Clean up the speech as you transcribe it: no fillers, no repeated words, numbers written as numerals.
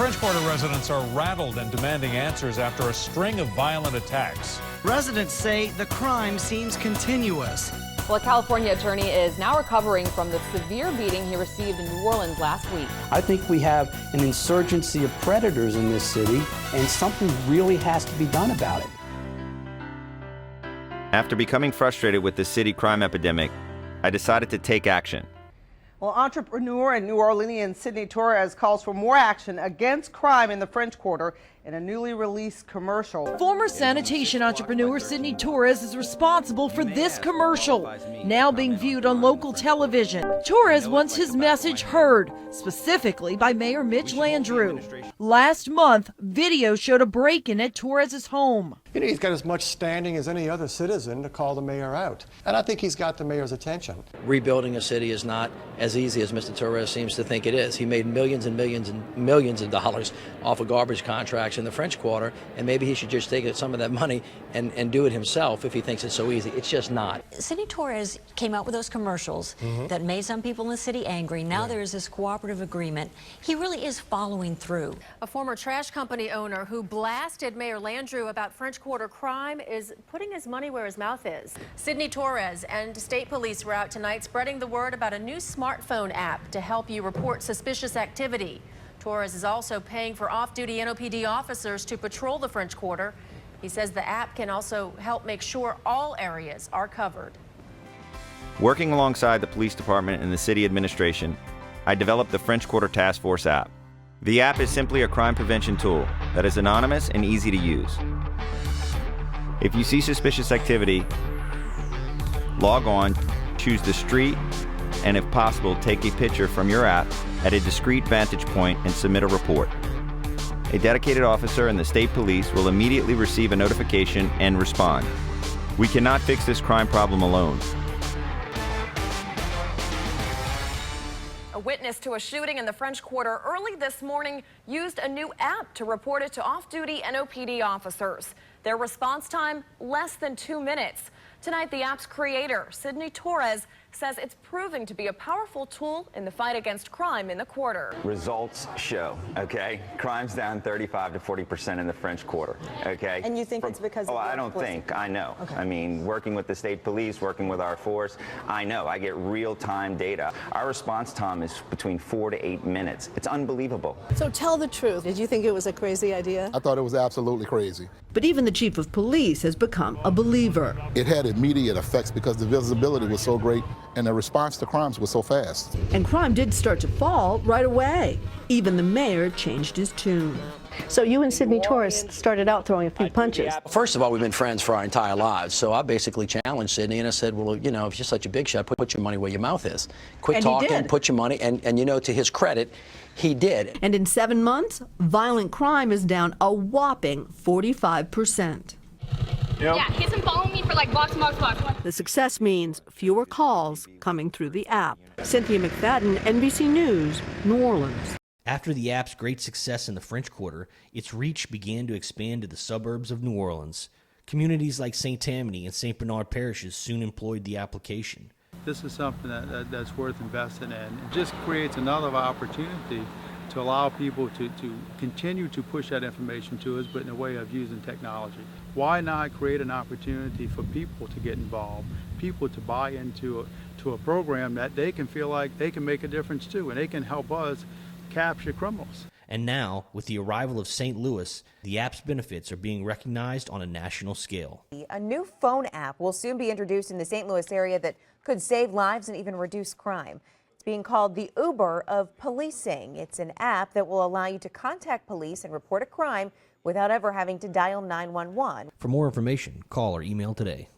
French Quarter residents are rattled and demanding answers after a string of violent attacks. Residents say the crime seems continuous. Well, a California attorney is now recovering from the severe beating he received in New Orleans last week. I think we have an insurgency of predators in this city, and something really has to be done about it. After becoming frustrated with the city crime epidemic, I decided to take action. Well, entrepreneur and New Orleanian Sidney Torres calls for more action against crime in the French Quarter in a newly released commercial. Former sanitation entrepreneur Sidney Torres is responsible for this commercial, now being viewed on local television. Torres wants his message heard, specifically by Mayor Mitch Landrieu. Last month, video showed a break-in at Torres' home. You know, he's got as much standing as any other citizen to call the mayor out. And I think he's got the mayor's attention. Rebuilding a city is not as easy as Mr. Torres seems to think it is. He made millions and millions and millions of dollars off of garbage contracts in the French Quarter, and maybe he should just take some of that money and do it himself if he thinks it's so easy. It's just not. Sidney Torres came out with those commercials that made some people in the city angry. Now there is this cooperative agreement. He really is following through. A former trash company owner who blasted Mayor Landrieu about French Quarter crime is putting his money where his mouth is. Sidney Torres and state police were out tonight spreading the word about a new smartphone app to help you report suspicious activity. Torres is also paying for off-duty NOPD officers to patrol the French Quarter. He says the app can also help make sure all areas are covered. Working alongside the police department and the city administration, I developed the French Quarter Task Force app. The app is simply a crime prevention tool that is anonymous and easy to use. If you see suspicious activity, log on, choose the street, and if possible, take a picture from your app at a discreet vantage point and submit a report. A dedicated officer in the state police will immediately receive a notification and respond. We cannot fix this crime problem alone. A witness to a shooting in the French Quarter early this morning used a new app to report it to off-duty NOPD officers. Their response time, less than 2 minutes. Tonight, the app's creator, Sidney Torres, says it's proving to be a powerful tool in the fight against crime in the Quarter. Results show, okay? Crime's down 35 to 40% in the French Quarter, okay? And you think it's because of I don't think. I know. Okay. I mean, working with the state police, working with our force, I know. I get real-time data. Our response time is between 4 to 8 minutes. It's unbelievable. So tell the truth. Did you think it was a crazy idea? I thought it was absolutely crazy. But even the chief of police has become a believer. It had immediate effects because the visibility was so great and the response to crimes was so fast. And crime did start to fall right away. Even the mayor changed his tune. So you and Sidney Torres started out throwing a few punches. First of all, we've been friends for our entire lives, so I basically challenged Sidney and I said, well, you know, if you're such a big shot, put your money where your mouth is. Quit And talking, he did. put your money, and you know, to his credit, he did. And in 7 months, violent crime is down a whopping 45%. Yeah, he's been following me for like blocks. The success means fewer calls coming through the app. Cynthia McFadden, NBC News, New Orleans. After the app's great success in the French Quarter, its reach began to expand to the suburbs of New Orleans. Communities like St. Tammany and St. Bernard parishes soon employed the application. This is something that's worth investing in. It just creates another opportunity to allow people to continue to push that information to us, but in a way of using technology. Why not create an opportunity for people to get involved, people to buy into a program that they can feel like they can make a difference too, and they can help us capture criminals. And now, with the arrival of St. Louis, the app's benefits are being recognized on a national scale. A new phone app will soon be introduced in the St. Louis area that could save lives and even reduce crime. It's being called the Uber of policing. It's an app that will allow you to contact police and report a crime without ever having to dial 911. For more information, call or email today.